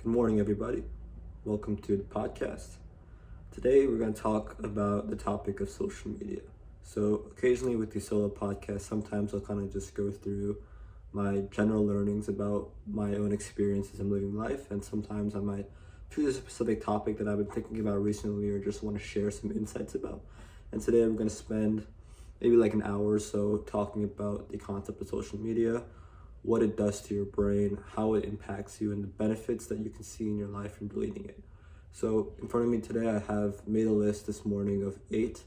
Good morning, everybody. Welcome to the podcast. Today, we're going to talk about the topic of social media. So, occasionally with these solo podcasts, sometimes I'll kind of just go through my general learnings about my own experiences in living life, and sometimes I might choose a specific topic that I've been thinking about recently or just want to share some insights about. And today, we're going to spend maybe like an hour or so talking about the concept of social media, what it does to your brain, how it impacts you, and the benefits that you can see in your life from deleting it. So in front of me today, I have made a list this morning of 8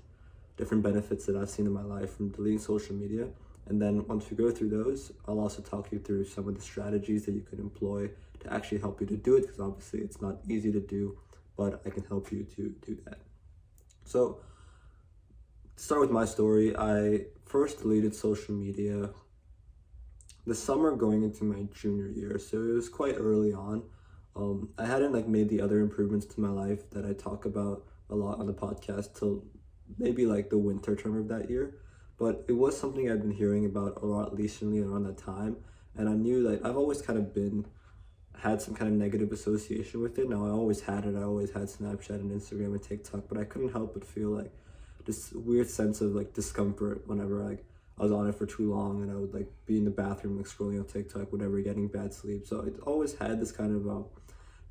different benefits that I've seen in my life from deleting social media. And then once we go through those, I'll also talk you through some of the strategies that you can employ to actually help you to do it, because obviously it's not easy to do, but I can help you to do that. So to start with my story, I first deleted social media the summer going into my junior year, so it was quite early on. I hadn't made the other improvements to my life that I talk about a lot on the podcast till maybe like the winter term of that year, but it was something I'd been hearing about a lot recently around that time, and I knew that I've always kind of had some kind of negative association with it. Now I always had it. I always had Snapchat and Instagram and TikTok, but I couldn't help but feel like this weird sense of discomfort whenever I was on it for too long, and I would be in the bathroom scrolling on TikTok, whatever, getting bad sleep. So it always had this kind of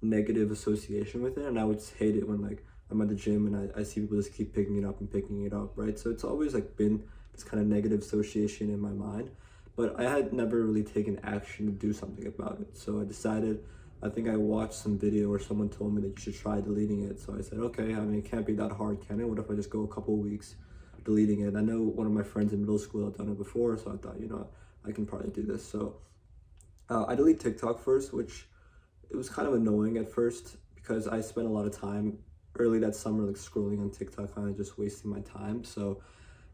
negative association with it, and I would just hate it when I'm at the gym and I see people just keep picking it up, right? So it's always been this kind of negative association in my mind, but I had never really taken action to do something about it. So I decided, I think I watched some video where someone told me that you should try deleting it. So I said, okay, I mean, it can't be that hard, can it? What if I just go a couple weeks deleting it? I know one of my friends in middle school had done it before, so I thought, I can probably do this. So I deleted TikTok first, which it was kind of annoying at first because I spent a lot of time early that summer scrolling on TikTok, kind of just wasting my time. So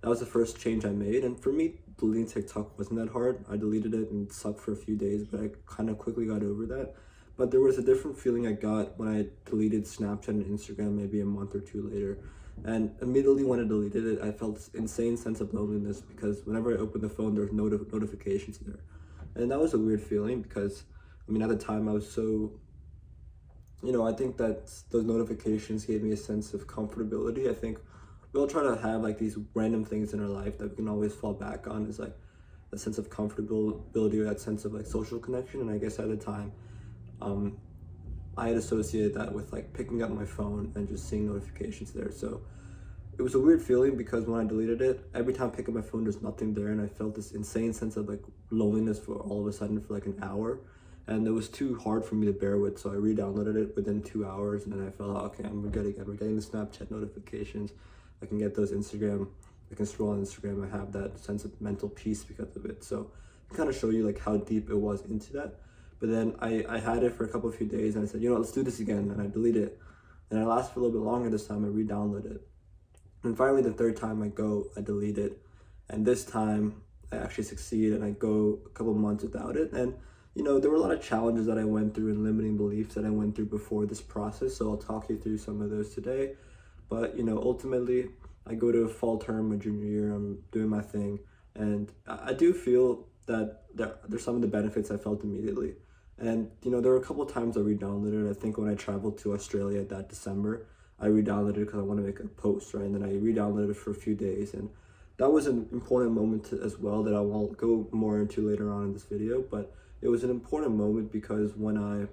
that was the first change I made, and for me, deleting TikTok wasn't that hard. I deleted it and it sucked for a few days, but I kind of quickly got over that. But there was a different feeling I got when I deleted Snapchat and Instagram maybe a month or two later. And immediately when I deleted it, I felt this insane sense of loneliness because whenever I opened the phone, there was notifications there. And that was a weird feeling because, I mean, at the time I was so, I think that those notifications gave me a sense of comfortability. I think we all try to have these random things in our life that we can always fall back on, is a sense of comfortability or that sense of social connection. And I guess at the time, I had associated that with picking up my phone and just seeing notifications there. So it was a weird feeling because when I deleted it, every time I pick up my phone, there's nothing there, and I felt this insane sense of loneliness for all of a sudden for an hour, and it was too hard for me to bear with. So I re-downloaded it within 2 hours, and then I felt, okay, we're getting the Snapchat notifications. I can get those Instagram. I can scroll on Instagram. I have that sense of mental peace because of it. So I kind of show you how deep it was into that. But then I had it for a couple of few days, and I said, let's do this again, and I deleted it. And I lasted for a little bit longer this time. I re-downloaded it. And finally, the third time I delete it. And this time, I actually succeed, and I go a couple months without it. And, there were a lot of challenges that I went through and limiting beliefs that I went through before this process. So I'll talk you through some of those today. But, ultimately, I go to a fall term, my junior year, I'm doing my thing. And I do feel that there's some of the benefits I felt immediately. And, there were a couple of times I re-downloaded it. I think when I traveled to Australia that December, I re-downloaded it because I want to make a post, right? And then I re-downloaded it for a few days. And that was an important moment as well that I won't go more into later on in this video. But it was an important moment because when I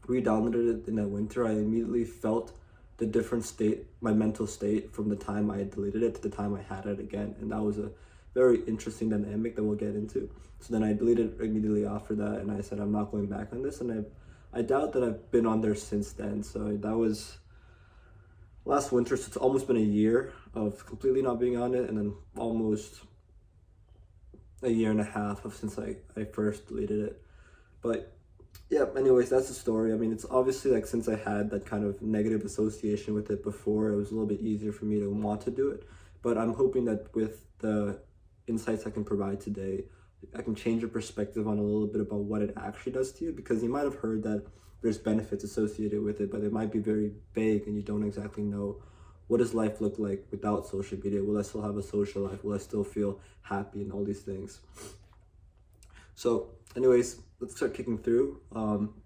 re-downloaded it in that winter, I immediately felt the different state, my mental state from the time I had deleted it to the time I had it again. And that was a very interesting dynamic that we'll get into. So then I deleted it immediately after that, and I said, I'm not going back on this. And I doubt that I've been on there since then. So that was last winter, so it's almost been a year of completely not being on it, and then almost a year and a half of since I first deleted it. But yeah, anyways, that's the story. I mean, it's obviously since I had that kind of negative association with it before, it was a little bit easier for me to want to do it. But I'm hoping that with the insights I can provide today, I can change your perspective on a little bit about what it actually does to you, because you might have heard that there's benefits associated with it, but it might be very vague and you don't exactly know what does life look like without social media. Will I still have a social life? Will I still feel happy and all these things? So anyways, let's start kicking through.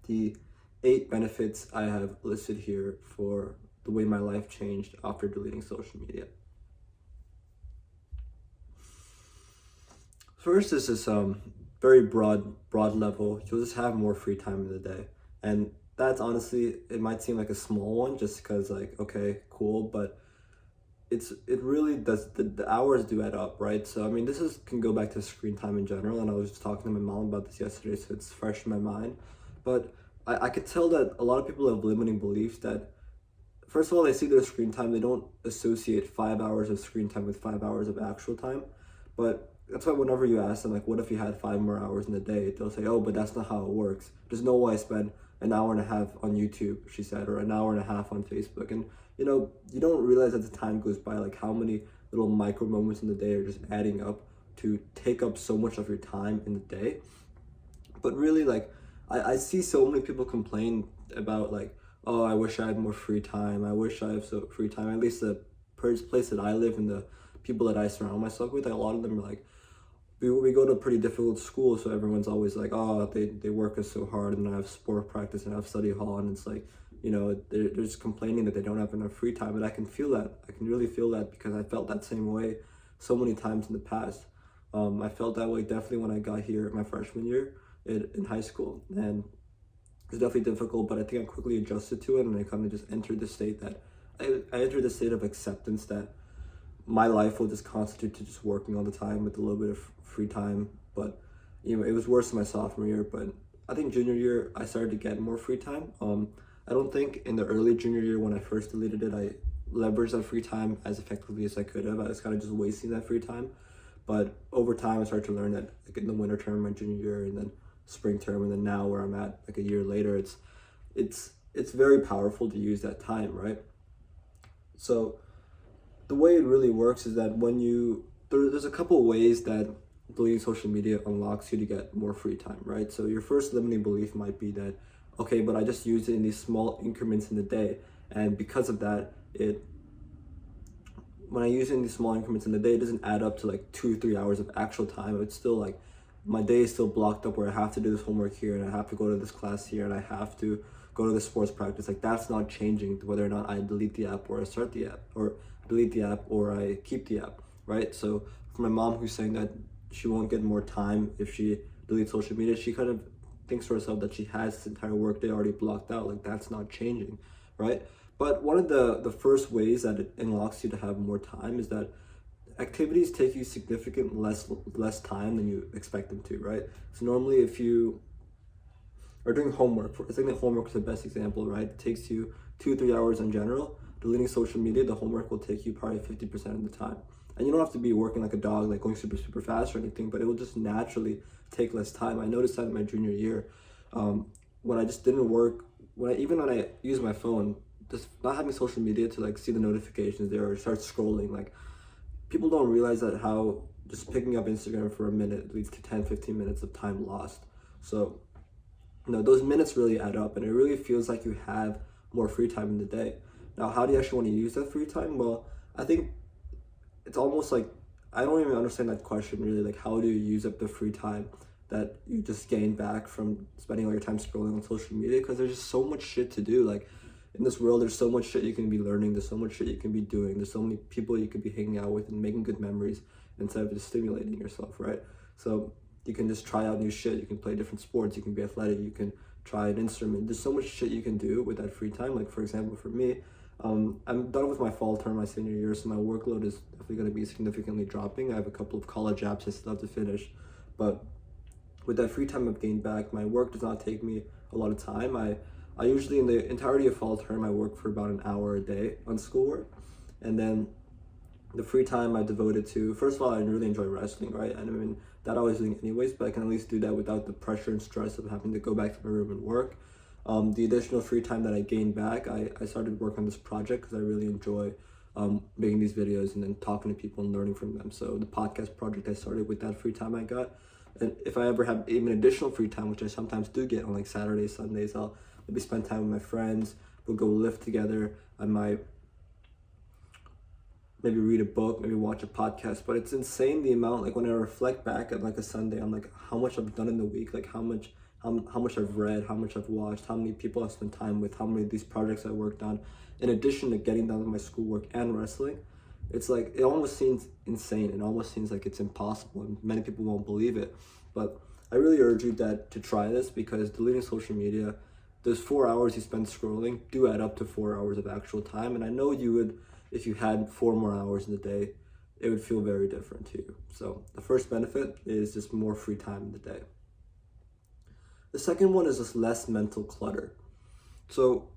The 8 benefits I have listed here for the way my life changed after deleting social media. First is this very broad level. You'll just have more free time in the day, and that's honestly, it might seem like a small one just because, like, okay, cool, but it really does, the hours do add up, right? So I mean, this is can go back to screen time in general, and I was just talking to my mom about this yesterday, so it's fresh in my mind. But I could tell that a lot of people have limiting beliefs that, first of all, they see their screen time, they don't associate 5 hours of screen time with 5 hours of actual time. But that's why whenever you ask them, like, what if you had 5 more hours in the day, they'll say, oh, but that's not how it works. There's no way I spend an hour and a half on YouTube, she said, or an hour and a half on Facebook. And you don't realize as the time goes by, like, how many little micro moments in the day are just adding up to take up so much of your time in the day. But really, like, I see so many people complain about, like, oh, I wish I had more free time. I wish I have so free time. At least the place that I live and the people that I surround myself with, like, a lot of them are like, we go to a pretty difficult school, so everyone's always like, oh, they work us so hard, and I have sport practice and I have study hall, and it's like, they're just complaining that they don't have enough free time. And I can feel that. I can really feel that because I felt that same way so many times in the past. I felt that way definitely when I got here my freshman year in high school, and it was definitely difficult, but I think I quickly adjusted to it, and I kind of just entered the state that I entered the state of acceptance that my life will just constitute to just working all the time with a little bit of free time. But it was worse in my sophomore year, but I think junior year I started to get more free time. I don't think in the early junior year when I first deleted it, I leveraged that free time as effectively as I could have. I was kind of just wasting that free time. But over time, I started to learn that, like, in the winter term, my junior year, and then spring term, and then now where I'm at, like a year later, it's very powerful to use that time, right? So the way it really works is that there's a couple ways that deleting social media unlocks you to get more free time, right? So your first limiting belief might be that, okay, but I just use it in these small increments in the day, and because of that, when I use it in these small increments in the day, it doesn't add up to like 2 3 hours of actual time. It's still like my day is still blocked up where I have to do this homework here, and I have to go to this class here, and I have to go to the sports practice. Like, that's not changing whether or not I delete the app or I start the app, or delete the app or I keep the app, right? So for my mom, who's saying that she won't get more time if she deletes social media, she kind of thinks to herself that she has this entire workday already blocked out. Like, that's not changing, right? But one of the first ways that it unlocks you to have more time is that activities take you significant less time than you expect them to, right? So normally, if you are doing homework, I think that homework is the best example, right? It takes you 2 3 hours in general. Deleting social media, the homework will take you probably 50% of the time. And you don't have to be working like a dog, like going super fast or anything, but it will just naturally take less time. I noticed that in my junior year, when I just didn't work, even when I use my phone, just not having social media to, like, see the notifications there or start scrolling, like, people don't realize that how just picking up Instagram for a minute leads to 10 15 minutes of time lost. So those minutes really add up, and it really feels like you have more free time in the day. Now, how do you actually want to use that free time? Well, I think it's almost like, I don't even understand that question really. Like, how do you use up the free time that you just gain back from spending all your time scrolling on social media? Because there's just so much shit to do. Like, in this world, there's so much shit you can be learning. There's so much shit you can be doing. There's so many people you could be hanging out with and making good memories instead of just stimulating yourself, right? So you can just try out new shit. You can play different sports. You can be athletic. You can try an instrument. There's so much shit you can do with that free time. Like, for example, for me, I'm done with my fall term, my senior year, so my workload is definitely going to be significantly dropping. I have a couple of college apps I still have to finish, but with that free time I've gained back, my work does not take me a lot of time. I usually, in the entirety of fall term, I work for about an hour a day on schoolwork, and then the free time I devoted to, first of all, I really enjoy wrestling, right? And I mean, that I was doing anyways, but I can at least do that without the pressure and stress of having to go back to my room and work. The additional free time that I gained back, I started work on this project because I really enjoy making these videos and then talking to people and learning from them. So the podcast project I started with that free time I got. And if I ever have even additional free time, which I sometimes do get on like Saturdays, Sundays, I'll maybe spend time with my friends. We'll go lift together. I might maybe read a book, maybe watch a podcast. But it's insane the amount, like, when I reflect back at like a Sunday, I'm like, how much I've done in the week, like how how much I've read, how much I've watched, how many people I've spent time with, how many of these projects I worked on, in addition to getting done with my schoolwork and wrestling. It's like, it almost seems insane. It almost seems like it's impossible, and many people won't believe it. But I really urge you to try this, because deleting social media, those 4 hours you spend scrolling do add up to 4 hours of actual time. And I know you would, if you had 4 more hours in the day, it would feel very different to you. So the first benefit is just more free time in the day. The second one is just less mental clutter. So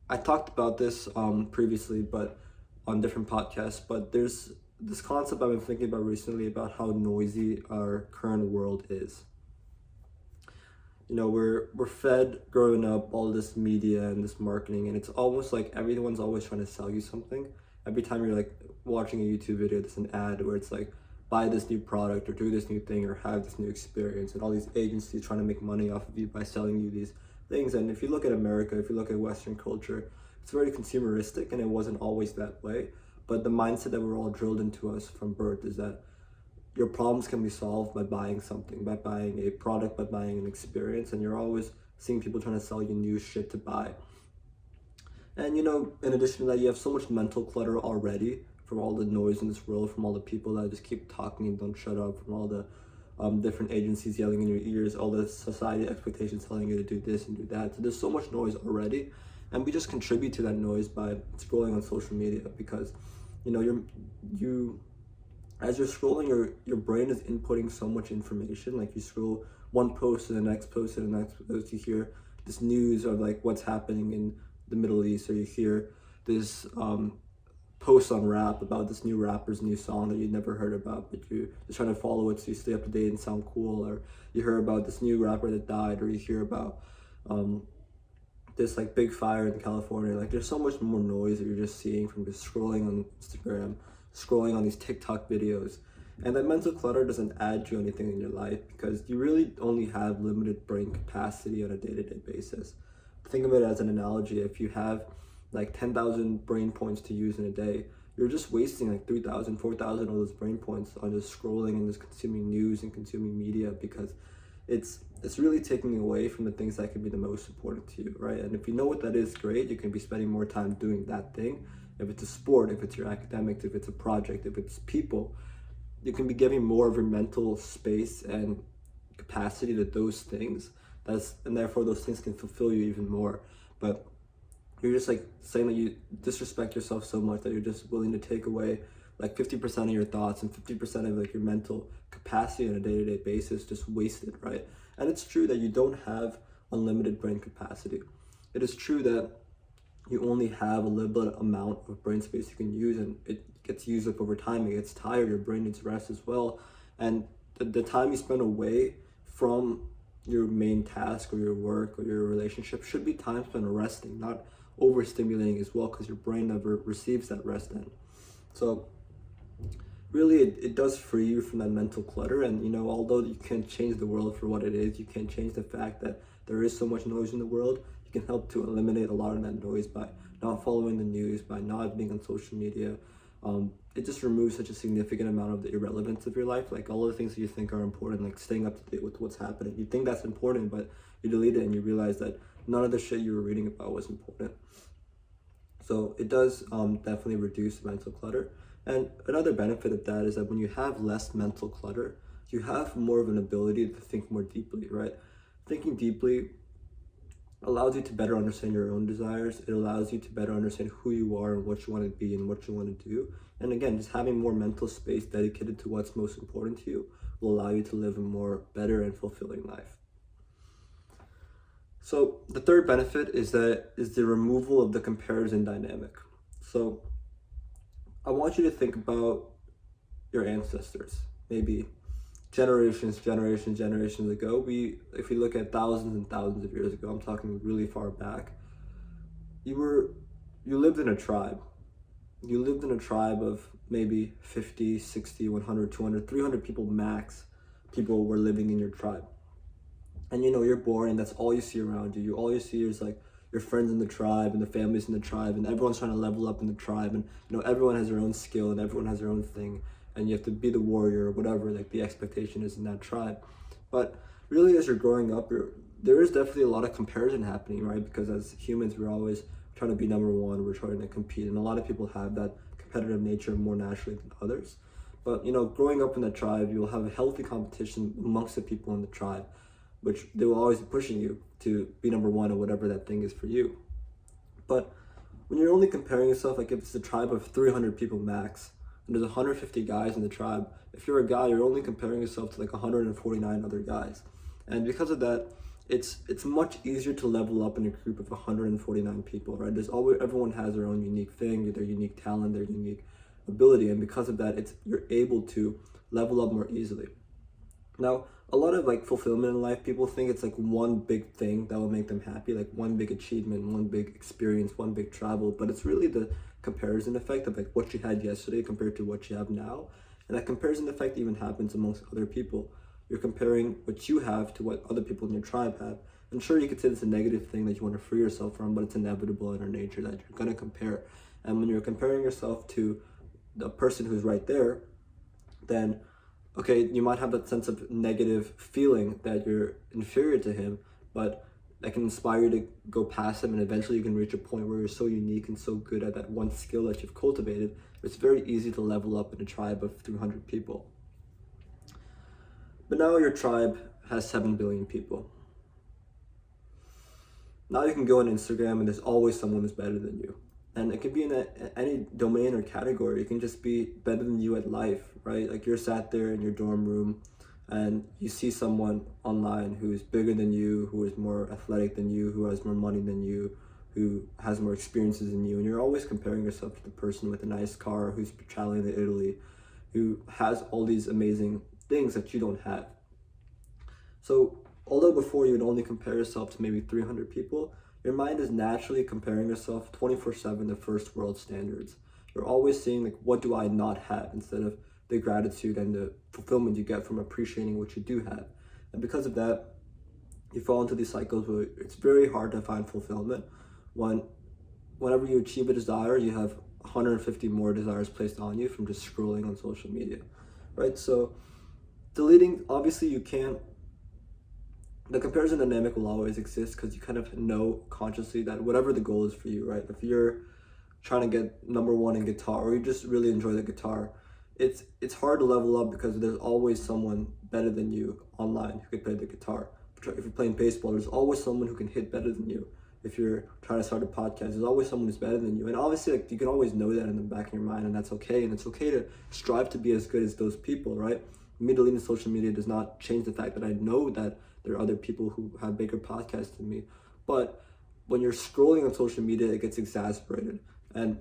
I talked about this previously, but on different podcasts, but there's this concept I've been thinking about recently about how noisy our current world is. You know, we're fed growing up all this media and this marketing, and it's almost like everyone's always trying to sell you something. Every time you're like watching a YouTube video, there's an ad where it's like, buy this new product or do this new thing or have this new experience, and all these agencies trying to make money off of you by selling you these things. And if you look at America, if you look at Western culture, it's very consumeristic, and it wasn't always that way. But the mindset that we're all drilled into us from birth is that your problems can be solved by buying something, by buying a product, by buying an experience, and you're always seeing people trying to sell you new shit to buy. And you know, in addition to that, you have so much mental clutter already from all the noise in this world, from all the people that just keep talking and don't shut up, from all the different agencies yelling in your ears, all the society expectations telling you to do this and do that. So there's so much noise already, and we just contribute to that noise by scrolling on social media, because you know, as you're scrolling, your brain is inputting so much information. Like, you scroll one post to the next post to the next post, you hear this news of like what's happening in the Middle East, or you hear this post on rap about this new rapper's new song that you'd never heard about, but you're just trying to follow it so you stay up to date and sound cool. Or you hear about this new rapper that died, or you hear about this like big fire in California. Like, there's so much more noise that you're just seeing from just scrolling on Instagram, scrolling on these TikTok videos. And that mental clutter doesn't add to anything in your life, because you really only have limited brain capacity on a day-to-day basis. Think of it as an analogy. If you have like 10,000 brain points to use in a day, you're just wasting like 3,000, 4,000 of those brain points on just scrolling and just consuming news and consuming media, because it's really taking away from the things that could be the most important to you, right? And if you know what that is, great. You can be spending more time doing that thing. If it's a sport, if it's your academics, if it's a project, if it's people, you can be giving more of your mental space and capacity to those things. And therefore those things can fulfill you even more. But you're just like saying that you disrespect yourself so much that you're just willing to take away like 50% of your thoughts and 50% of like your mental capacity on a day-to-day basis, just wasted, right? And it's true that you don't have unlimited brain capacity. It is true that you only have a limited amount of brain space you can use, and it gets used up over time. It gets tired, your brain needs rest as well. And the time you spend away from your main task or your work or your relationship should be time spent resting, not overstimulating as well, because your brain never receives that rest then. So really it does free you from that mental clutter. And you know, although you can't change the world for what it is, you can't change the fact that there is so much noise in the world. You can help to eliminate a lot of that noise by not following the news, by not being on social media. It just removes such a significant amount of the irrelevance of your life. Like, all of the things that you think are important, like staying up to date with what's happening, you think that's important, but you delete it and you realize that none of the shit you were reading about was important. So it does definitely reduce mental clutter. And another benefit of that is that when you have less mental clutter, you have more of an ability to think more deeply, right? Thinking deeply allows you to better understand your own desires. It allows you to better understand who you are and what you want to be and what you want to do. And again, just having more mental space dedicated to what's most important to you will allow you to live a more better and fulfilling life. So the third benefit is the removal of the comparison dynamic. So I want you to think about your ancestors, maybe generations ago. If we look at thousands and thousands of years ago, I'm talking really far back, you lived in a tribe. You lived in a tribe of maybe 50, 60, 100, 200, 300 people max. People were living in your tribe. And you know, you're born and that's all you see around you. All you see is like your friends in the tribe and the families in the tribe, and everyone's trying to level up in the tribe, and you know, everyone has their own skill and everyone has their own thing, and you have to be the warrior or whatever like the expectation is in that tribe. But really, as you're growing up, there is definitely a lot of comparison happening, right? Because as humans, we're always trying to be number one, we're trying to compete, and a lot of people have that competitive nature more naturally than others. But growing up in the tribe, you'll have a healthy competition amongst the people in the tribe, which they will always be pushing you to be number one or whatever that thing is for you. But when you're only comparing yourself, like if it's a tribe of 300 people max, and there's 150 guys in the tribe, if you're a guy, you're only comparing yourself to like 149 other guys. And because of that, it's much easier to level up in a group of 149 people, right? Everyone has their own unique thing, their unique talent, their unique ability, and because of that, you're able to level up more easily. Now, a lot of like fulfillment in life, people think it's like one big thing that will make them happy, like one big achievement, one big experience, one big travel, but it's really the comparison effect of like what you had yesterday compared to what you have now. And that comparison effect even happens amongst other people. You're comparing what you have to what other people in your tribe have. And sure, you could say it's a negative thing that you want to free yourself from, but it's inevitable in our nature that you're going to compare. And when you're comparing yourself to the person who's right there, then okay, you might have that sense of negative feeling that you're inferior to him, but that can inspire you to go past him, and eventually you can reach a point where you're so unique and so good at that one skill that you've cultivated. It's very easy to level up in a tribe of 300 people. But now your tribe has 7 billion people. Now you can go on Instagram and there's always someone who's better than you. And it could be in any domain or category. It can just be better than you at life, right? Like you're sat there in your dorm room and you see someone online who is bigger than you, who is more athletic than you, who has more money than you, who has more experiences than you. And you're always comparing yourself to the person with a nice car who's traveling to Italy, who has all these amazing things that you don't have. So although before you would only compare yourself to maybe 300 people, your mind is naturally comparing yourself 24/7 to first world standards. You're always saying like, what do I not have, instead of the gratitude and the fulfillment you get from appreciating what you do have. And because of that, you fall into these cycles where it's very hard to find fulfillment. Whenever you achieve a desire, you have 150 more desires placed on you from just scrolling on social media, right? So deleting, obviously you can't, the comparison dynamic will always exist because you kind of know consciously that whatever the goal is for you, right? If you're trying to get number one in guitar, or you just really enjoy the guitar, it's hard to level up because there's always someone better than you online who can play the guitar. If you're playing baseball, there's always someone who can hit better than you. If you're trying to start a podcast, there's always someone who's better than you. And obviously, like, you can always know that in the back of your mind, and that's okay. And it's okay to strive to be as good as those people, right? Me deleting social media does not change the fact that I know that there are other people who have bigger podcasts than me. But when you're scrolling on social media, it gets exasperated. And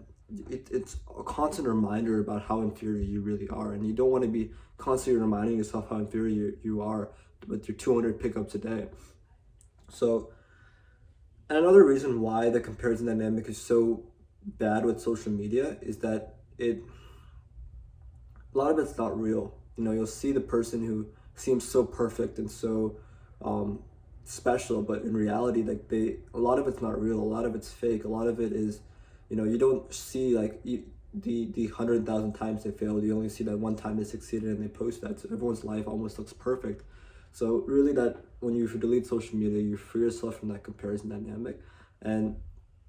it's a constant reminder about how inferior you really are. And you don't want to be constantly reminding yourself how inferior you are with your 200 pickups a day. So, and another reason why the comparison dynamic is so bad with social media is that a lot of it's not real. You'll see the person who seems so perfect and so special, but in reality, like a lot of it's not real. A lot of it's fake. A lot of it is, you don't see like the 100,000 times they failed. You only see that one time they succeeded and they post that. So everyone's life almost looks perfect. So really, that when you delete social media, you free yourself from that comparison dynamic, and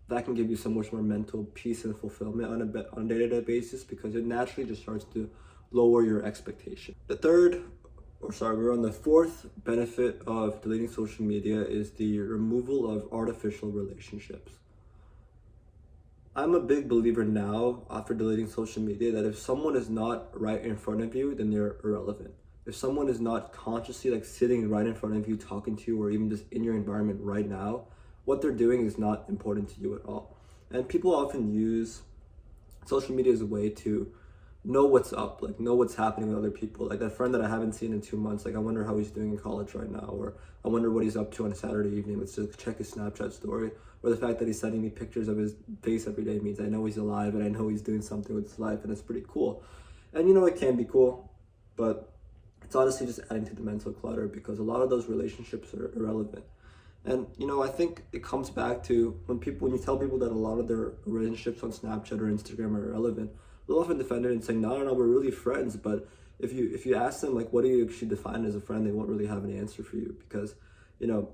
that can give you so much more mental peace and fulfillment on a day-to-day basis, because it naturally just starts to lower your expectation. We're on the fourth benefit of deleting social media is the removal of artificial relationships. I'm a big believer now, after deleting social media, that if someone is not right in front of you, then they're irrelevant. If someone is not consciously like sitting right in front of you, talking to you, or even just in your environment right now, what they're doing is not important to you at all. And people often use social media as a way to know what's up, like know what's happening with other people. Like that friend that I haven't seen in 2 months, like I wonder how he's doing in college right now, or I wonder what he's up to on a Saturday evening. Let's just check his Snapchat story. Or the fact that he's sending me pictures of his face every day means I know he's alive and I know he's doing something with his life, and it's pretty cool. And it can be cool, but it's honestly just adding to the mental clutter, because a lot of those relationships are irrelevant. And I think it comes back to when you tell people that a lot of their relationships on Snapchat or Instagram are irrelevant, they'll often defend it and say, no, we're really friends. But if you ask them, like, what do you actually define as a friend, they won't really have an answer for you, because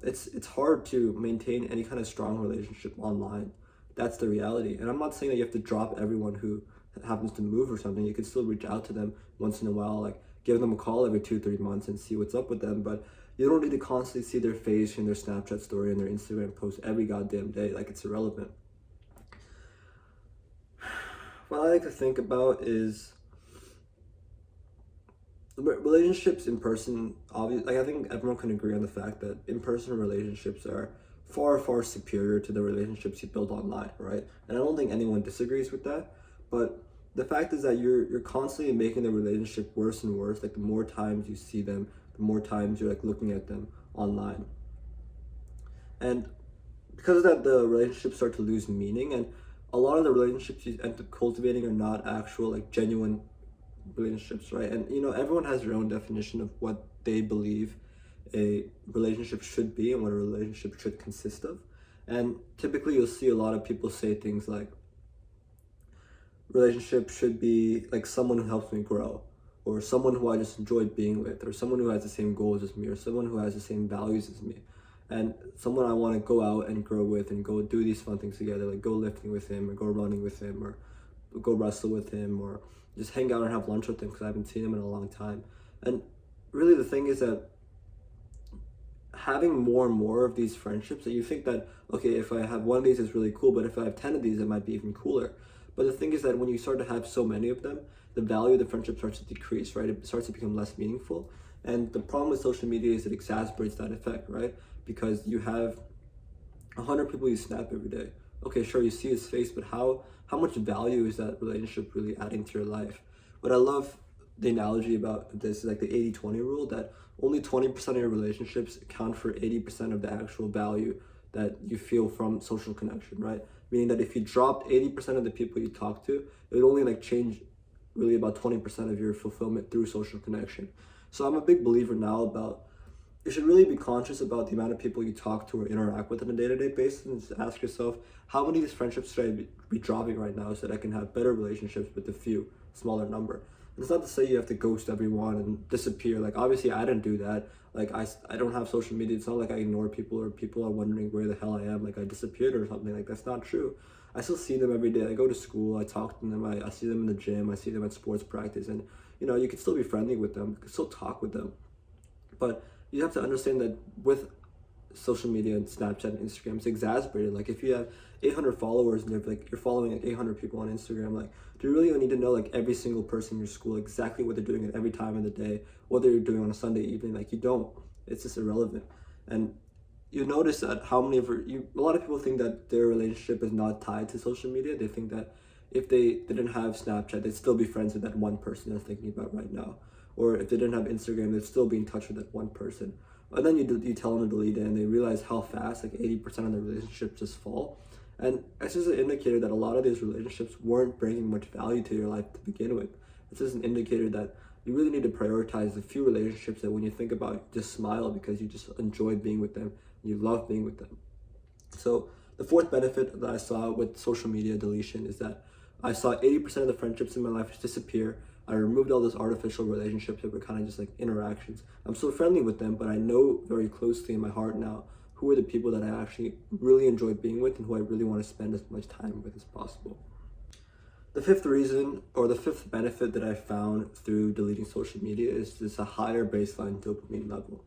it's hard to maintain any kind of strong relationship online. That's the reality. And I'm not saying that you have to drop everyone who happens to move or something. You can still reach out to them once in a while, like give them a call every 2-3 months and see what's up with them. But you don't need to constantly see their face in their Snapchat story and their Instagram post every goddamn day. Like, it's irrelevant. What I like to think about is relationships in person. Obviously, like, I think everyone can agree on the fact that in-person relationships are far superior to the relationships you build online, right? And I don't think anyone disagrees with that. But the fact is that you're constantly making the relationship worse and worse. Like, the more times you see them, the more times you're like looking at them online, and because of that, the relationships start to lose meaning. And a lot of the relationships you end up cultivating are not actual, like, genuine relationships, right? And everyone has their own definition of what they believe a relationship should be and what a relationship should consist of. And typically you'll see a lot of people say things like, relationship should be like someone who helps me grow, or someone who I just enjoy being with, or someone who has the same goals as me, or someone who has the same values as me, and someone I want to go out and grow with and go do these fun things together, like go lifting with him, or go running with him, or go wrestle with him, or just hang out and have lunch with him because I haven't seen him in a long time. And really the thing is that having more and more of these friendships, that you think that, okay, if I have one of these, it's really cool, but if I have 10 of these, it might be even cooler. But the thing is that when you start to have so many of them, the value of the friendship starts to decrease, right? It starts to become less meaningful. And the problem with social media is it exacerbates that effect, right? Because you have 100 people you snap every day. Okay, sure, you see his face, but how much value is that relationship really adding to your life? What I love the analogy about this is like the 80-20 rule, that only 20% of your relationships account for 80% of the actual value that you feel from social connection, right? Meaning that if you dropped 80% of the people you talk to, it would only like change really about 20% of your fulfillment through social connection. So I'm a big believer now about, you should really be conscious about the amount of people you talk to or interact with on a day-to-day basis, and just ask yourself, how many of these friendships should I be dropping right now so that I can have better relationships with a few smaller number? And it's not to say you have to ghost everyone and disappear. Like, obviously I didn't do that. Like, I don't have social media. It's not like I ignore people or people are wondering where the hell I am, like I disappeared or something. Like, that's not true. I still see them every day. I go to school, I talk to them, I see them in the gym, I see them at sports practice, and you can still be friendly with them, you can still talk with them. But you have to understand that with social media and Snapchat and Instagram, it's exacerbated. Like, if you have 800 followers and you're following like 800 people on Instagram, like, do you really need to know like every single person in your school, exactly what they're doing at every time of the day, what they're doing on a Sunday evening? Like, you don't. It's just irrelevant. And you notice that a lot of people think that their relationship is not tied to social media. They think that if they didn't have Snapchat, they'd still be friends with that one person they're thinking about right now. Or if they didn't have Instagram, they'd still be in touch with that one person. And then you tell them to delete it, and they realize how fast like 80% of the relationships just fall. And it's just an indicator that a lot of these relationships weren't bringing much value to your life to begin with. It's just an indicator that you really need to prioritize the few relationships that when you think about, just smile because you just enjoy being with them, you love being with them. So the fourth benefit that I saw with social media deletion is that I saw 80% of the friendships in my life disappear. I removed all those artificial relationships that were kind of just like interactions. I'm still friendly with them, but I know very closely in my heart now who are the people that I actually really enjoy being with and who I really want to spend as much time with as possible. The fifth reason, or the fifth benefit that I found through deleting social media, is just a higher baseline dopamine level.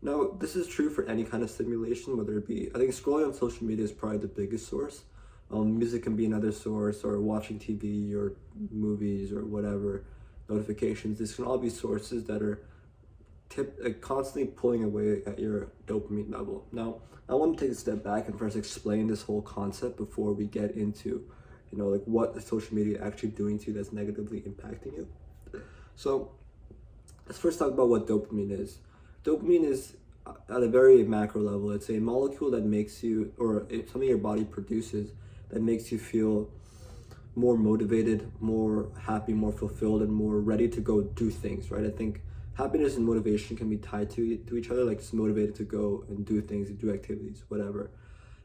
Now, this is true for any kind of stimulation, whether it be, I think scrolling on social media is probably the biggest source. Music can be another source, or watching TV or movies or whatever, notifications. These can all be sources that are constantly pulling away at your dopamine level. Now, I want to take a step back and first explain this whole concept before we get into, like what the social media actually doing to you that's negatively impacting you. So let's first talk about what dopamine is. Dopamine is, at a very macro level, it's a molecule that makes you, or something your body produces that makes you feel more motivated, more happy, more fulfilled, and more ready to go do things, right? I think happiness and motivation can be tied to each other, like just motivated to go and do things, do activities, whatever.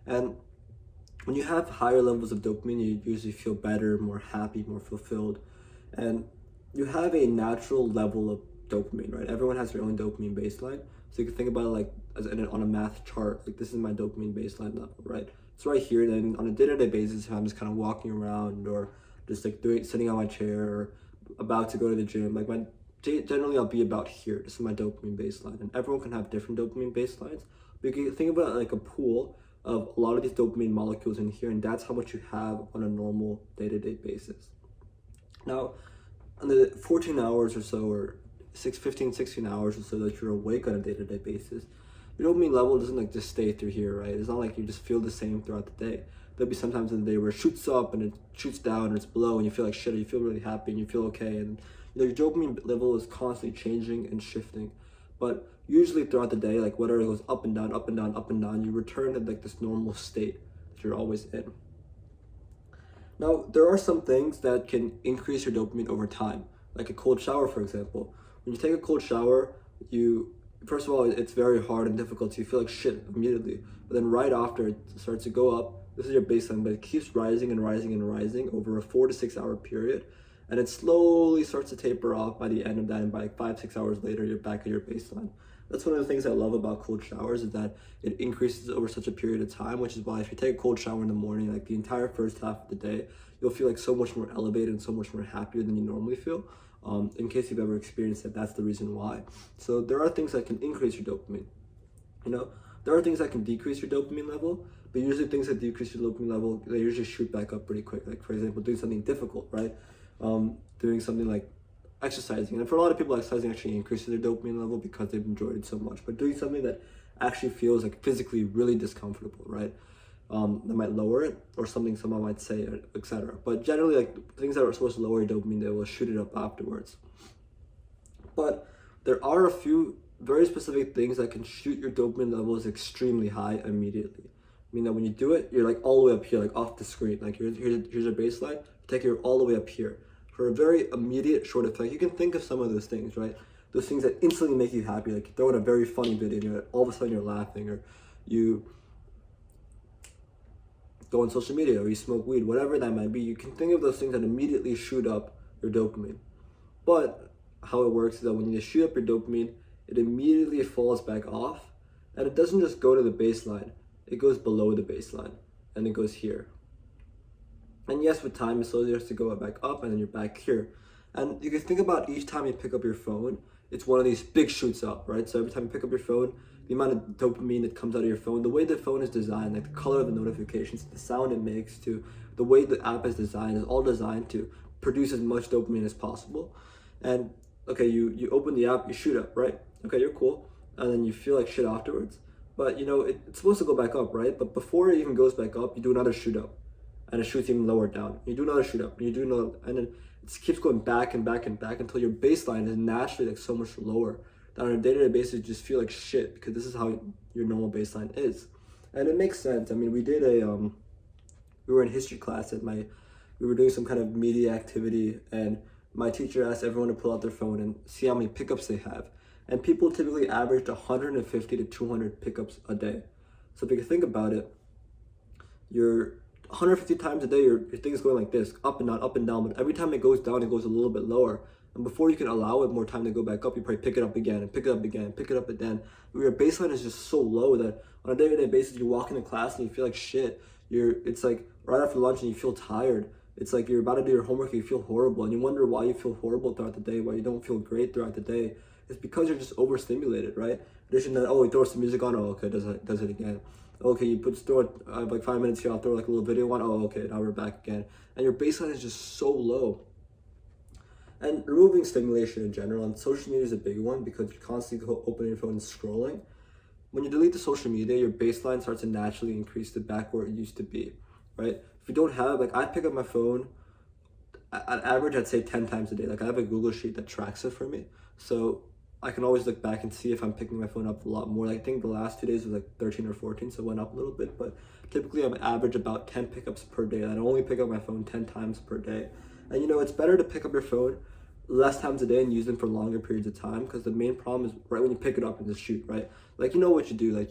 And when you have higher levels of dopamine, you usually feel better, more happy, more fulfilled, and you have a natural level of dopamine, right? Everyone has their own dopamine baseline. So you can think about it like on a math chart. Like, this is my dopamine baseline level, right? It's right here. Then on a day-to-day basis, if I'm just kind of walking around or just like sitting on my chair or about to go to the gym, like generally I'll be about here. This is my dopamine baseline, and everyone can have different dopamine baselines. But you can think about it like a pool of a lot of these dopamine molecules in here, and that's how much you have on a normal day-to-day basis. Now, on the 14 hours or so, or 16 hours or so that you're awake on a day-to-day basis, your dopamine level doesn't like just stay through here, right? It's not like you just feel the same throughout the day. There'll be sometimes in the day where it shoots up and it shoots down and it's below and you feel like shit, or you feel really happy and you feel okay, and your dopamine level is constantly changing and shifting. But usually throughout the day, like whether it goes up and down, up and down, up and down, you return to like this normal state that you're always in. Now, there are some things that can increase your dopamine over time, like a cold shower, for example. When you take a cold shower, first of all, it's very hard and difficult, so you feel like shit immediately. But then right after, it starts to go up. This is your baseline, but it keeps rising and rising and rising over a 4 to 6 hour period. And it slowly starts to taper off by the end of that, and by like 5-6 hours later, you're back at your baseline. That's one of the things I love about cold showers, is that it increases over such a period of time, which is why if you take a cold shower in the morning, like the entire first half of the day, you'll feel like so much more elevated and so much more happier than you normally feel. In case you've ever experienced it, that's the reason why. So there are things that can increase your dopamine. There are things that can decrease your dopamine level, but usually things that decrease your dopamine level, they usually shoot back up pretty quick. Like, for example, doing something difficult, right? Doing something like exercising. And for a lot of people, exercising actually increases their dopamine level because they've enjoyed it so much. But doing something that actually feels like physically really discomfortable, right? That might lower it, or something someone might say, etc. But generally, like things that are supposed to lower your dopamine, they will shoot it up afterwards. But there are a few very specific things that can shoot your dopamine levels extremely high immediately. I mean that when you do it, you're like all the way up here, like off the screen. Like here's your baseline, take it all the way up here. For a very immediate short effect, you can think of some of those things, right? Those things that instantly make you happy, like you throw in a very funny video and all of a sudden you're laughing, or you go on social media, or you smoke weed, whatever that might be. You can think of those things that immediately shoot up your dopamine. But how it works is that when you shoot up your dopamine, it immediately falls back off, and it doesn't just go to the baseline, it goes below the baseline, and it goes here. And yes, with time, it slowly has to go back up, and then you're back here. And you can think about each time you pick up your phone, it's one of these big shoots up, right? So every time you pick up your phone, the amount of dopamine that comes out of your phone, the way the phone is designed, like the color of the notifications, the sound it makes, to the way the app is designed, is all designed to produce as much dopamine as possible. And okay, you open the app, you shoot up, right? Okay, you're cool. And then you feel like shit afterwards. But it's supposed to go back up, right? But before it even goes back up, you do another shoot up. And it shoots even lower down. You do another shoot up, and you do another, and then it keeps going back and back and back until your baseline is naturally like so much lower that on a day-to-day basis you just feel like shit, because this is how your normal baseline is. And it makes sense. I mean, we were in history class we were doing some kind of media activity, and my teacher asked everyone to pull out their phone and see how many pickups they have. And people typically averaged 150 to 200 pickups a day. So if you can think about it, you're 150 times a day, your thing is going like this, up and down, but every time it goes down, it goes a little bit lower. And before you can allow it more time to go back up, you probably pick it up again, and pick it up again, and pick it up again. Your baseline is just so low that on a day-to-day basis, you walk into class and you feel like shit. It's like right after lunch and you feel tired. It's like you're about to do your homework and you feel horrible, and you wonder why you feel horrible throughout the day, why you don't feel great throughout the day. It's because you're just overstimulated, right? In addition to that, you throw some music on, okay, does it again. Okay, you throw it like 5 minutes here, I'll throw like a little video on, okay, now we're back again. And your baseline is just so low. And removing stimulation in general, and social media is a big one because you're constantly opening your phone and scrolling. When you delete the social media, your baseline starts to naturally increase to back where it used to be, right? If you don't have, like I pick up my phone, on average, I'd say 10 times a day. Like I have a Google sheet that tracks it for me. So I can always look back and see if I'm picking my phone up a lot more. Like, I think the last 2 days was like 13 or 14, so it went up a little bit. But typically I'm average about 10 pickups per day. I only pick up my phone 10 times per day. And it's better to pick up your phone less times a day and use them for longer periods of time, because the main problem is right when you pick it up and just shoot, right? Like, what you do. Like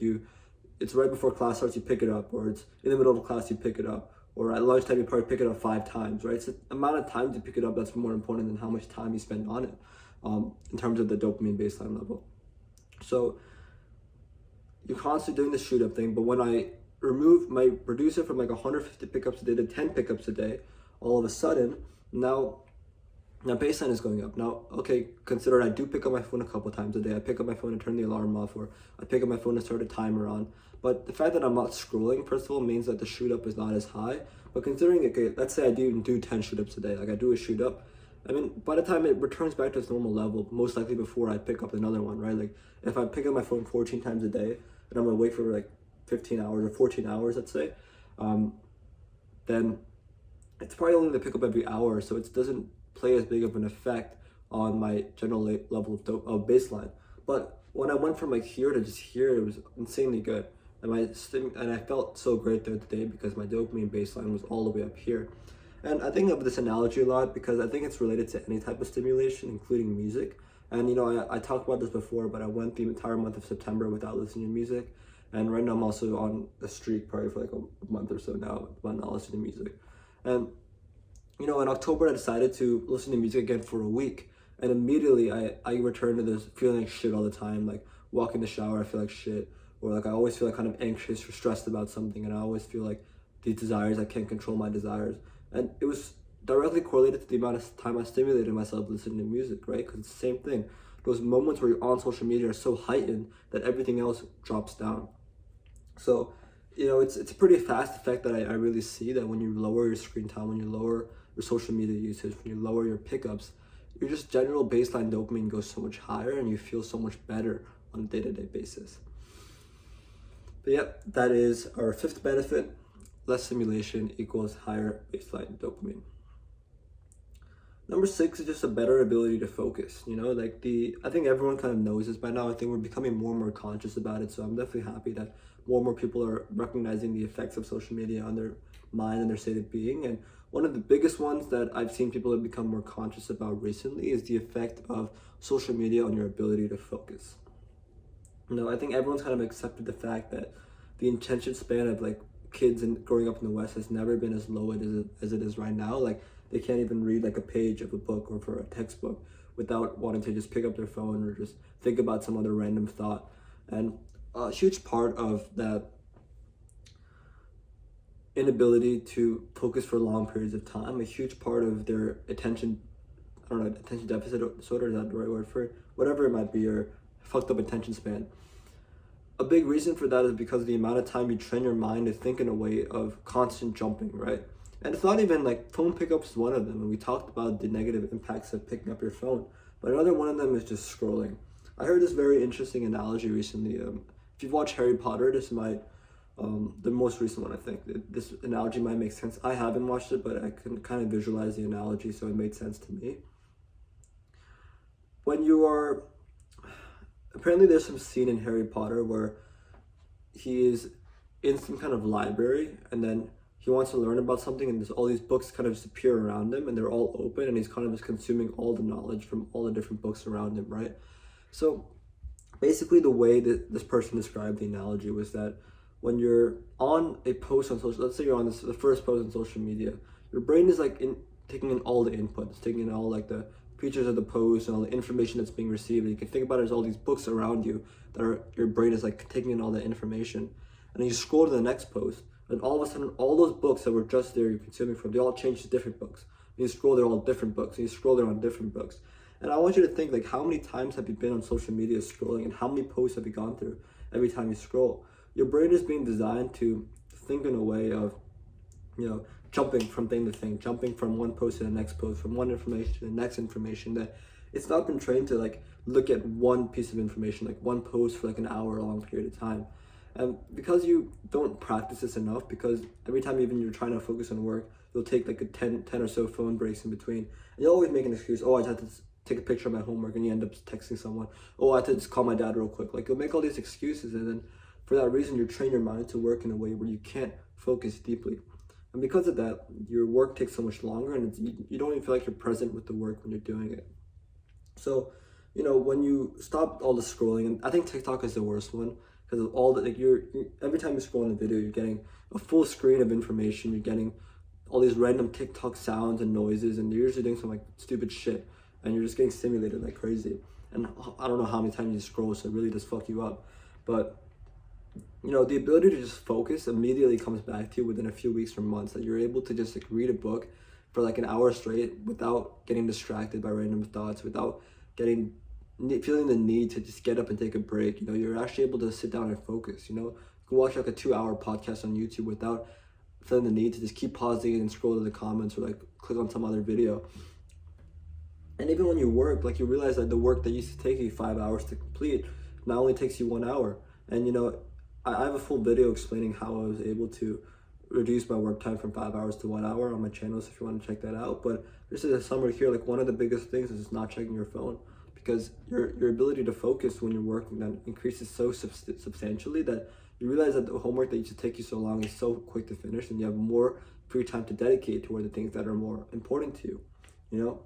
it's right before class starts, you pick it up, or it's in the middle of class, you pick it up, or at lunchtime, you probably pick it up 5 times, right? It's the amount of times you pick it up that's more important than how much time you spend on it. In terms of the dopamine baseline level. So you're constantly doing the shoot up thing, but when I reduce it from like 150 pickups a day to 10 pickups a day, all of a sudden, now baseline is going up. Now, okay, consider I do pick up my phone a couple times a day. I pick up my phone and turn the alarm off, or I pick up my phone and start a timer on. But the fact that I'm not scrolling, first of all, means that the shoot up is not as high. But considering, okay, let's say I do 10 shoot ups a day, like I do a shoot up, I mean, by the time it returns back to its normal level, most likely before I pick up another one, right? Like, if I pick up my phone 14 times a day, and I'm gonna wait for like 15 hours or 14 hours, let's say, then it's probably only to pick up every hour, so it doesn't play as big of an effect on my general level of baseline. But when I went from like here to just here, it was insanely good, and I felt so great throughout the day because my dopamine baseline was all the way up here. And I think of this analogy a lot because I think it's related to any type of stimulation, including music. And I talked about this before, but I went the entire month of September without listening to music. And right now I'm also on a streak, probably for like a month or so now, about not listening to music. And in October I decided to listen to music again for a week. And immediately I returned to this feeling like shit all the time. Like walk in the shower, I feel like shit. Or like I always feel like kind of anxious or stressed about something. And I always feel like these desires, I can't control my desires. And it was directly correlated to the amount of time I stimulated myself listening to music, right? Because it's the same thing. Those moments where you're on social media are so heightened that everything else drops down. So, it's a pretty fast effect that I really see, that when you lower your screen time, when you lower your social media usage, when you lower your pickups, your just general baseline dopamine goes so much higher and you feel so much better on a day-to-day basis. But yep, that is our fifth benefit. Less stimulation equals higher baseline dopamine. Number 6 is just a better ability to focus. I think everyone kind of knows this by now. I think we're becoming more and more conscious about it. So I'm definitely happy that more and more people are recognizing the effects of social media on their mind and their state of being. And one of the biggest ones that I've seen people have become more conscious about recently is the effect of social media on your ability to focus. I think everyone's kind of accepted the fact that the attention span of like kids and growing up in the West has never been as low as it is right now. Like they can't even read like a page of a book or for a textbook without wanting to just pick up their phone or just think about some other random thought. And a huge part of that inability to focus for long periods of time, a huge part of their attention deficit disorder, is that the right word for it? Whatever it might be, or fucked up attention span. A big reason for that is because of the amount of time you train your mind to think in a way of constant jumping, right? And it's not even like phone pickups is one of them, and we talked about the negative impacts of picking up your phone, but another one of them is just scrolling. I heard this very interesting analogy recently. If you've watched Harry Potter, this might, the most recent one, I think, this analogy might make sense. I haven't watched it, but I can kind of visualize the analogy, so it made sense to me. Apparently there's some scene in Harry Potter where he is in some kind of library and then he wants to learn about something and there's all these books kind of just appear around him and they're all open and he's kind of just consuming all the knowledge from all the different books around him, right? So basically the way that this person described the analogy was that when you're on a post on social, let's say you're on the first post on social media, your brain is like taking in all the input, it's taking in all like the features of the post and all the information that's being received. And you can think about it as all these books around you that your brain is like taking in all that information. And then you scroll to the next post, and all of a sudden, all those books that were just there you're consuming from, they all change to different books. And you scroll, they're all different books. And you scroll, they're on different books. And I want you to think, like, how many times have you been on social media scrolling, and how many posts have you gone through every time you scroll? Your brain is being designed to think in a way of, jumping from thing to thing, jumping from one post to the next post, from one information to the next information, that it's not been trained to like look at one piece of information, like one post for like an hour long period of time. And because you don't practice this enough, because every time even you're trying to focus on work, you'll take like a 10 or so phone breaks in between. And you'll always make an excuse. Oh, I just had to take a picture of my homework, and you end up texting someone. Oh, I had to just call my dad real quick. Like you'll make all these excuses, and then for that reason, you train your mind to work in a way where you can't focus deeply. And because of that, your work takes so much longer, and you don't even feel like you're present with the work when you're doing it. So, when you stop all the scrolling, and I think TikTok is the worst one, because of all the, like, you're every time you scroll in a video, you're getting a full screen of information, you're getting all these random TikTok sounds and noises, and you're usually doing some like stupid shit, and you're just getting stimulated like crazy. And I don't know how many times you scroll, so it really does fuck you up. But the ability to just focus immediately comes back to you within a few weeks or months, that you're able to just like read a book for like an hour straight without getting distracted by random thoughts, without getting feeling the need to just get up and take a break. You're actually able to sit down and focus. You can watch like a 2-hour podcast on YouTube without feeling the need to just keep pausing and scroll to the comments or like click on some other video. And even when you work, like you realize that the work that used to take you 5 hours to complete now only takes you 1 hour. And I have a full video explaining how I was able to reduce my work time from 5 hours to 1 hour on my channel, so if you want to check that out. But this is a summary here. Like, one of the biggest things is just not checking your phone, because your ability to focus when you're working then increases so substantially that you realize that the homework that used to take you so long is so quick to finish, and you have more free time to dedicate toward the things that are more important to you.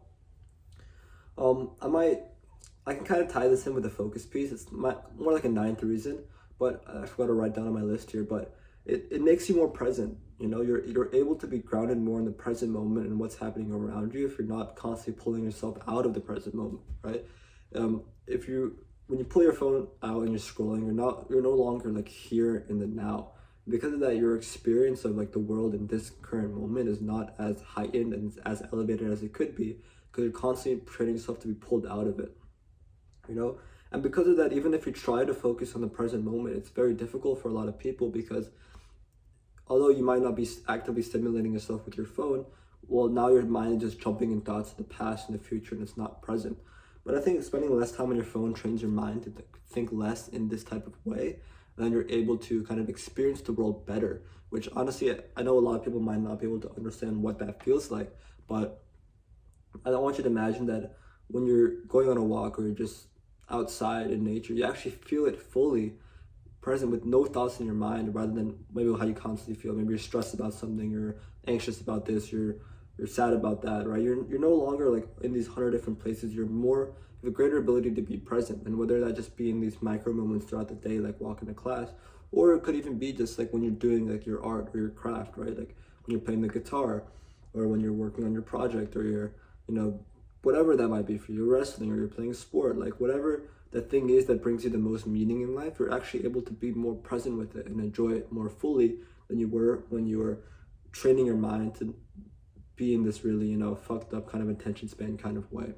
I can kind of tie this in with the focus piece. It's more like a ninth reason, but I forgot to write down on my list here. But it makes you more present. You're able to be grounded more in the present moment and what's happening around you if you're not constantly pulling yourself out of the present moment, right? When you pull your phone out and you're scrolling, you're no longer like here in the now. Because of that, your experience of like the world in this current moment is not as heightened and as elevated as it could be, because you're constantly training yourself to be pulled out of it. And because of that, even if you try to focus on the present moment, it's very difficult for a lot of people, because although you might not be actively stimulating yourself with your phone, well, now your mind is just jumping in thoughts of the past and the future, and it's not present. But I think spending less time on your phone trains your mind to think less in this type of way, and then you're able to kind of experience the world better, which honestly, I know a lot of people might not be able to understand what that feels like, but I don't want you to imagine that when you're going on a walk or you're just outside in nature, you actually feel it fully present with no thoughts in your mind, rather than maybe how you constantly feel. Maybe you're stressed about something, you're anxious about this, you're sad about that, right? You're no longer like in these 100 different places. You have a greater ability to be present, and whether that just be in these micro moments throughout the day, like walking to class, or it could even be just like when you're doing like your art or your craft, right? Like when you're playing the guitar, or when you're working on your project, or you're whatever that might be for you, wrestling, or you're playing sport, like whatever the thing is that brings you the most meaning in life, you're actually able to be more present with it and enjoy it more fully than you were when you were training your mind to be in this really, fucked up kind of attention span kind of way.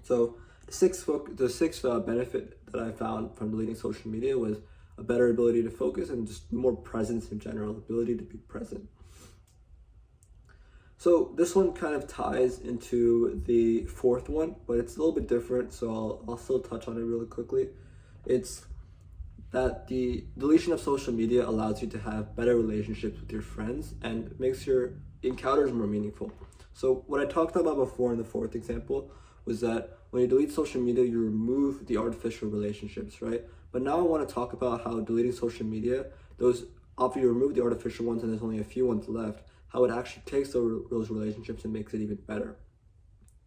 So the sixth benefit that I found from deleting social media was a better ability to focus and just more presence in general, ability to be present. So this one kind of ties into the fourth one, but it's a little bit different, so I'll still touch on it really quickly. It's that the deletion of social media allows you to have better relationships with your friends and makes your encounters more meaningful. So what I talked about before in the fourth example was that when you delete social media, you remove the artificial relationships, right? But now I want to talk about how deleting social media, after you remove the artificial ones and there's only a few ones left, how it actually takes those relationships and makes it even better.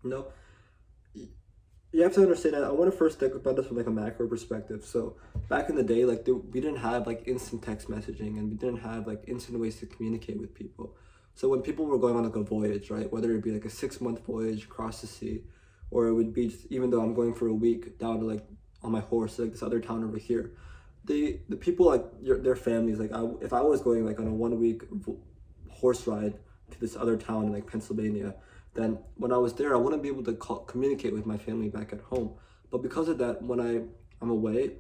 You have to understand that I want to first think about this from like a macro perspective. So back in the day, like we didn't have like instant text messaging, and we didn't have like instant ways to communicate with people. So when people were going on like a voyage, right, whether it be like a 6-month voyage across the sea, or it would be just, even though I'm going for a week down to like on my horse to like this other town over here, the people, like their families, like if I was going like on a 1-week horse ride to this other town in like Pennsylvania, then when I was there, I wouldn't be able to communicate with my family back at home. But because of that, when I'm away,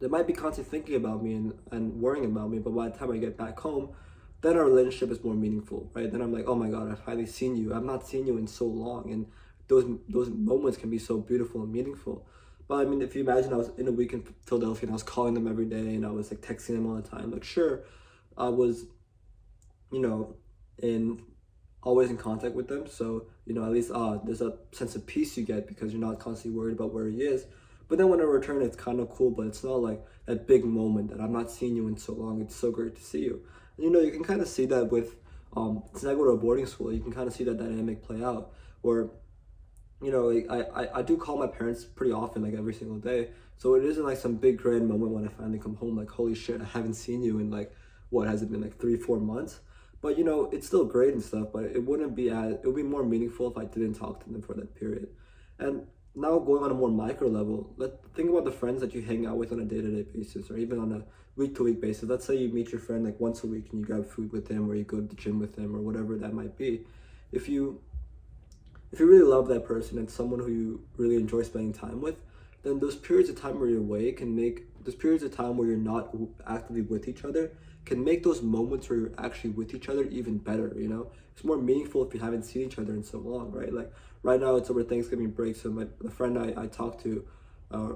they might be constantly thinking about me and worrying about me, but by the time I get back home, then our relationship is more meaningful, right? Then I'm like, oh my God, I've finally seen you. I've not seen you in so long. And those moments can be so beautiful and meaningful. But I mean, if you imagine I was in a week in Philadelphia and I was calling them every day and I was like texting them all the time, like sure, I was, always in contact with them. So, at least there's a sense of peace you get because you're not constantly worried about where he is. But then when I return, it's kind of cool, but it's not like that big moment that I'm not seeing you in so long. It's so great to see you. And, you can kind of see that with, since I go to a boarding school, you can kind of see that dynamic play out where, like I do call my parents pretty often, like every single day. So it isn't like some big grand moment when I finally come home, like, holy shit, I haven't seen you in like, what has it been, like 3-4 months? But it's still great and stuff, but it would be more meaningful if I didn't talk to them for that period. And now going on a more micro level, think about the friends that you hang out with on a day-to-day basis, or even on a week-to-week basis. Let's say you meet your friend like once a week and you grab food with him, or you go to the gym with him, or whatever that might be. If you really love that person and someone who you really enjoy spending time with, then those periods of time where you're away can make those periods of time where you're not actively with each other can make those moments where you're actually with each other even better. It's more meaningful if you haven't seen each other in so long, right? Like right now it's over Thanksgiving break, so the friend I talked to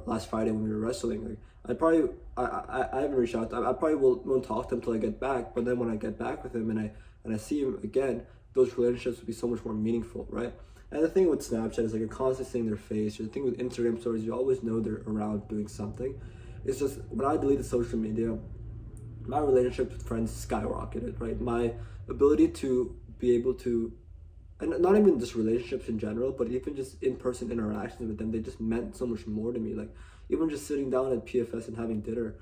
last Friday when we were wrestling, like I haven't reached out. I probably won't talk to him until I get back. But then when I get back with him and I see him again, those relationships will be so much more meaningful, right? And the thing with Snapchat is like you're constantly seeing their face. Or the thing with Instagram stories, you always know they're around doing something. It's just when I deleted social media, my relationship with friends skyrocketed, right? My ability to be able to, and not even just relationships in general, but even just in-person interactions with them, they just meant so much more to me. Like even just sitting down at PFS and having dinner,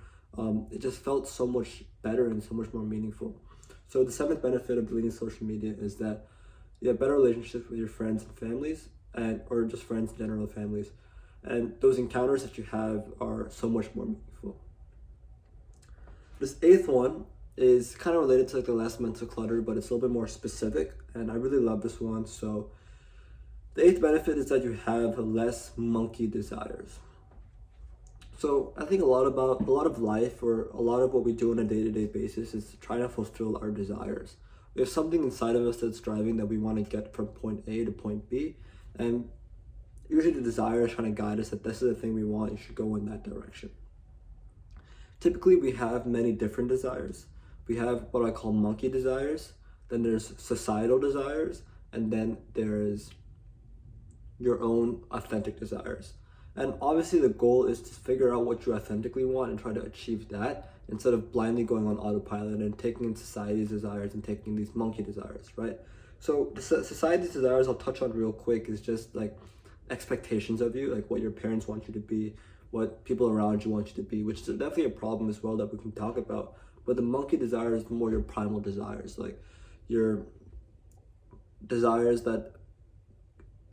it just felt so much better and so much more meaningful. So the seventh benefit of deleting social media is that you have better relationships with your friends and families, or just friends in general, families. And those encounters that you have are so much more meaningful. This eighth one is kind of related to like the last mental clutter, but it's a little bit more specific, and I really love this one. So the eighth benefit is that you have less monkey desires. So I think a lot of life, or a lot of what we do on a day-to-day basis, is trying to fulfill our desires. We have something inside of us that's driving that we want to get from point A to point B, and usually the desire is trying to guide us that this is the thing we want, you should go in that direction. Typically we have many different desires. We have what I call monkey desires, then there's societal desires, and then there's your own authentic desires. And obviously the goal is to figure out what you authentically want and try to achieve that, instead of blindly going on autopilot and taking in society's desires and taking these monkey desires, right? So the society's desires I'll touch on real quick is just like expectations of you, like what your parents want you to be, what people around you want you to be, which is definitely a problem as well that we can talk about. But the monkey desires is more your primal desires, like your desires that,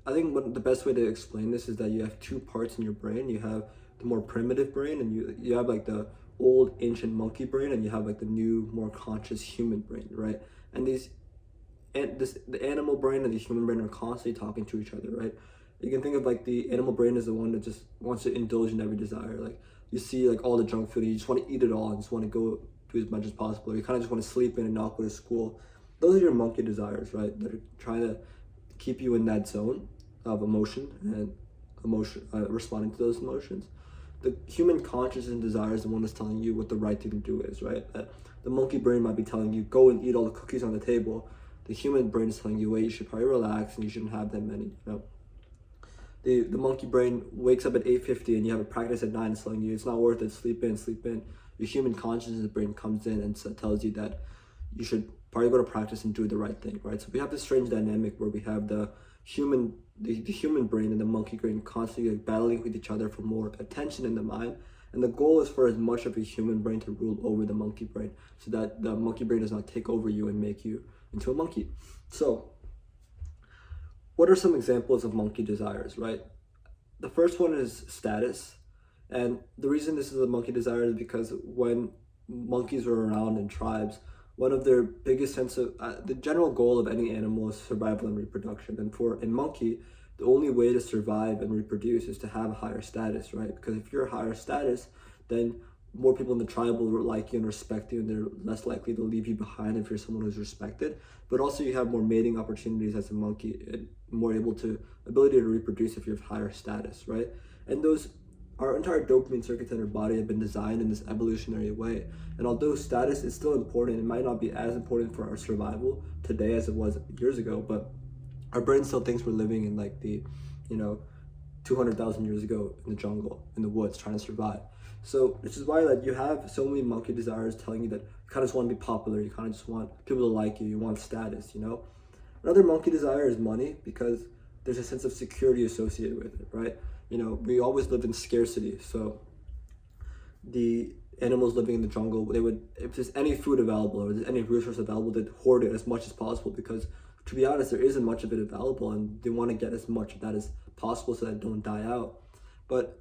I think the best way to explain this is that you have two parts in your brain. You have the more primitive brain, and you have like the old ancient monkey brain, and you have like the new, more conscious human brain, right? And the animal brain and the human brain are constantly talking to each other, right? You can think of like the animal brain as the one that just wants to indulge in every desire. Like you see like all the junk food, and you just want to eat it all and just want to go do as much as possible. Or you kind of just want to sleep in and not go to school. Those are your monkey desires, right? That are trying to keep you in that zone of emotion and responding to those emotions. The human conscious and desire is the one that's telling you what the right thing to do is, right? The monkey brain might be telling you, go and eat all the cookies on the table. The human brain is telling you, wait, you should probably relax and you shouldn't have that many, The monkey brain wakes up at 8:50 and you have a practice at 9, it's telling you it's not worth it, sleep in. Your human consciousness brain comes in and tells you that you should probably go to practice and do the right thing, right? So we have this strange dynamic where we have the human brain and the monkey brain constantly like battling with each other for more attention in the mind. And the goal is for as much of a human brain to rule over the monkey brain, so that the monkey brain does not take over you and make you into a monkey. So what are some examples of monkey desires, right? The first one is status. And the reason this is a monkey desire is because when monkeys were around in tribes, one of their biggest sense of the general goal of any animal is survival and reproduction. And for a monkey, the only way to survive and reproduce is to have a higher status, right? Because if you're a higher status, then more people in the tribe will like you and respect you, and they're less likely to leave you behind if you're someone who's respected. But also you have more mating opportunities as a monkey, and more ability to reproduce if you have higher status, right? And our entire dopamine circuits in our body have been designed in this evolutionary way. And although status is still important, it might not be as important for our survival today as it was years ago, but our brain still thinks we're living in like the, 200,000 years ago in the jungle, in the woods, trying to survive. So which is why like you have so many monkey desires telling you that you kind of just want to be popular, you kind of just want people to like you want status, Another monkey desire is money, because there's a sense of security associated with it, right? We always lived in scarcity. So the animals living in the jungle, if there's any food available or there's any resource available, they'd hoard it as much as possible, because to be honest, there isn't much of it available, and they want to get as much of that as possible so that it don't die out. But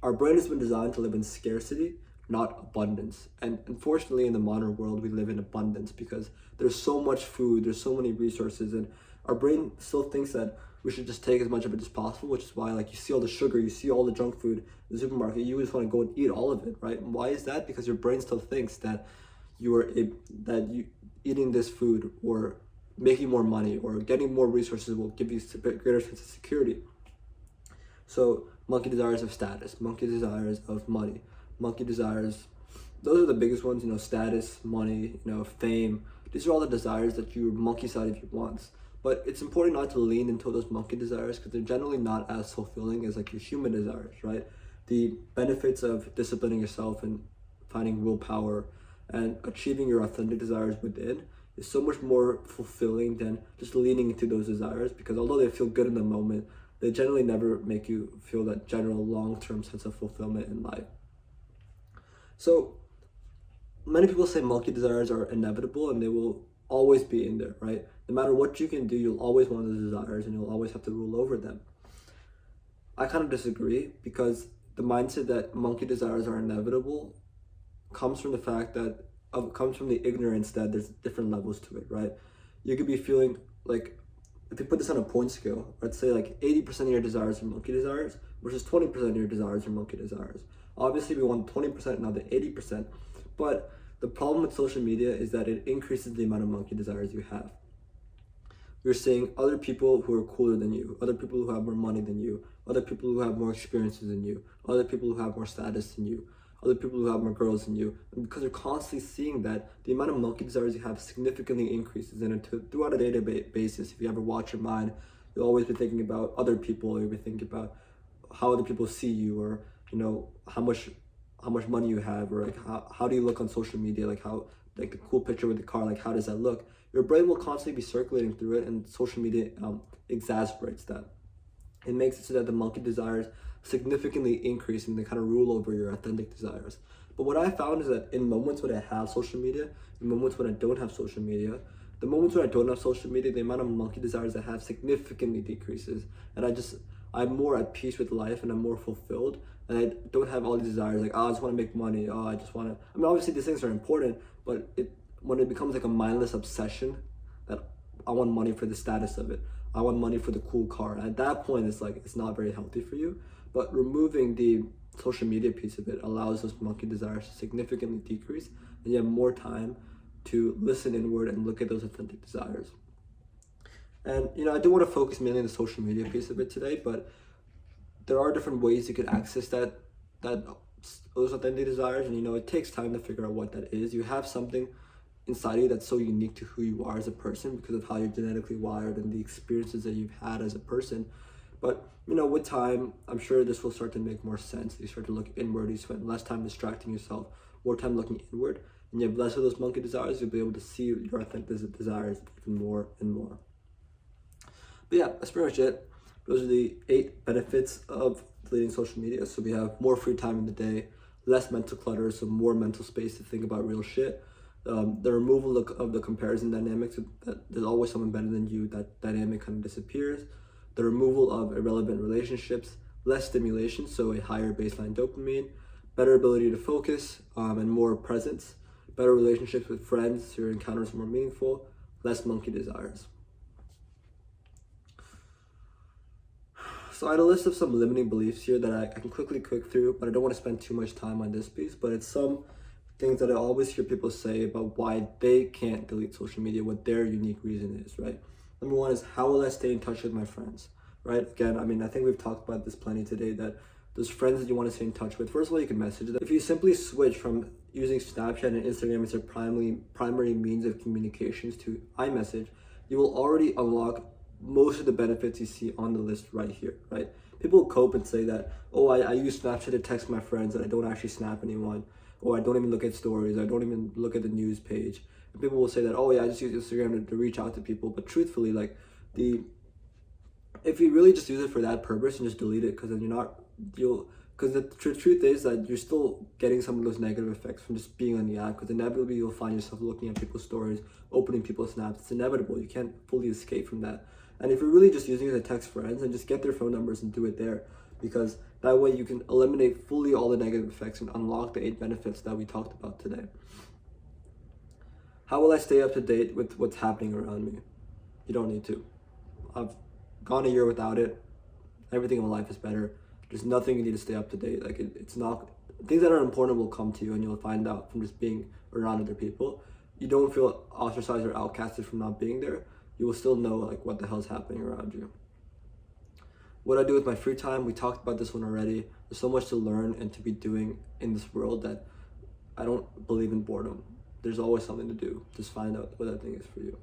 our brain has been designed to live in scarcity, not abundance. And unfortunately, in the modern world, we live in abundance because there's so much food, there's so many resources, and our brain still thinks that we should just take as much of it as possible, which is why, like, you see all the sugar, you see all the junk food in the supermarket, you just want to go and eat all of it, right? And why is that? Because your brain still thinks that eating this food or making more money or getting more resources will give you a greater sense of security. So monkey desires of status, monkey desires of money, monkey desires, those are the biggest ones, status, money, fame. These are all the desires that your monkey side of you wants. But it's important not to lean into those monkey desires because they're generally not as fulfilling as like your human desires, right? The benefits of disciplining yourself and finding willpower and achieving your authentic desires within is so much more fulfilling than just leaning into those desires, because although they feel good in the moment, they generally never make you feel that general long-term sense of fulfillment in life. So many people say monkey desires are inevitable and they will always be in there, right? No matter what you can do, you'll always want those desires and you'll always have to rule over them. I kind of disagree, because the mindset that monkey desires are inevitable comes from the fact that comes from the ignorance that there's different levels to it, right? You could be feeling like, if you put this on a point scale, let's say like 80% of your desires are monkey desires versus 20% of your desires are monkey desires. Obviously, we want 20%, not the 80%, but the problem with social media is that it increases the amount of monkey desires you have. You're seeing other people who are cooler than you, other people who have more money than you, other people who have more experiences than you, other people who have more status than you, other people who have more girls than you. And because you're constantly seeing that, the amount of monkey desires you have significantly increases. And throughout a day-to-day basis, if you ever watch your mind, you'll always be thinking about other people, or you'll be thinking about how other people see you, or how much money you have, or like how do you look on social media, like the cool picture with the car, like how does that look? Your brain will constantly be circulating through it, and social media exacerbates that. It makes it so that the monkey desires significantly increase and they kind of rule over your authentic desires. But what I found is that in moments when I have social media, in moments when I don't have social media, the moments when I don't have social media, the amount of monkey desires I have significantly decreases. And I'm more at peace with life and I'm more fulfilled. And I don't have all these desires like, I just want to make money. I just want to, obviously these things are important, but when it becomes like a mindless obsession that I want money for the status of it, I want money for the cool car. At that point, it's not very healthy for you. But removing the social media piece of it allows those monkey desires to significantly decrease, and you have more time to listen inward and look at those authentic desires. And I do want to focus mainly on the social media piece of it today, but there are different ways you could access those authentic desires, and it takes time to figure out what that is. You have something inside you that's so unique to who you are as a person because of how you're genetically wired and the experiences that you've had as a person. But with time, I'm sure this will start to make more sense. You start to look inward, you spend less time distracting yourself, more time looking inward, and you have less of those monkey desires. You'll be able to see your authentic desires even more and more. But yeah, that's pretty much it. Those are the 8 benefits of deleting social media. So we have more free time in the day, less mental clutter, so more mental space to think about real shit. The removal of the comparison dynamics, that there's always someone better than you, that dynamic kind of disappears. The removal of irrelevant relationships, less stimulation, so a higher baseline dopamine, better ability to focus and more presence, better relationships with friends, so your encounters are more meaningful, less monkey desires. So I had a list of some limiting beliefs here that I can quickly click through, but I don't want to spend too much time on this piece, but it's some things that I always hear people say about why they can't delete social media, what their unique reason is, right? Number one is, how will I stay in touch with my friends, right? Again, I think we've talked about this plenty today, that those friends that you want to stay in touch with, first of all, you can message them. If you simply switch from using Snapchat and Instagram as your primary means of communications to iMessage, you will already unlock most of the benefits you see on the list right here, right? People cope and say that, I use Snapchat to text my friends and I don't actually snap anyone, or I don't even look at stories, I don't even look at the news page. And people will say that, I just use Instagram to reach out to people. But truthfully, if you really just use it for that purpose and just delete it, because then because the truth is that you're still getting some of those negative effects from just being on the app, because inevitably you'll find yourself looking at people's stories, opening people's snaps. It's inevitable. You can't fully escape from that. And if you're really just using it to text friends, then just get their phone numbers and do it there. because that way you can eliminate fully all the negative effects and unlock the 8 benefits that we talked about today. How will I stay up to date with what's happening around me? You don't need to. I've gone a year without it. Everything in my life is better. There's nothing you need to stay up to date. Like it's not, things that are important will come to you, and you'll find out from just being around other people. You don't feel ostracized or outcasted from not being there. You will still know like what the hell's happening around you. What I do with my free time, we talked about this one already. There's so much to learn and to be doing in this world that I don't believe in boredom. There's always something to do. Just find out what that thing is for you.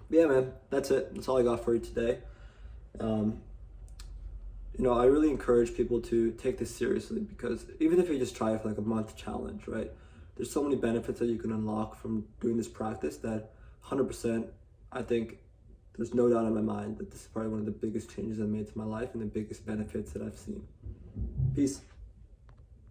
Yeah, man, that's it. That's all I got for you today. I really encourage people to take this seriously, because even if you just try it for like a month challenge, right? There's so many benefits that you can unlock from doing this practice that 100%, I think there's no doubt in my mind that this is probably one of the biggest changes I've made to my life and the biggest benefits that I've seen. Peace.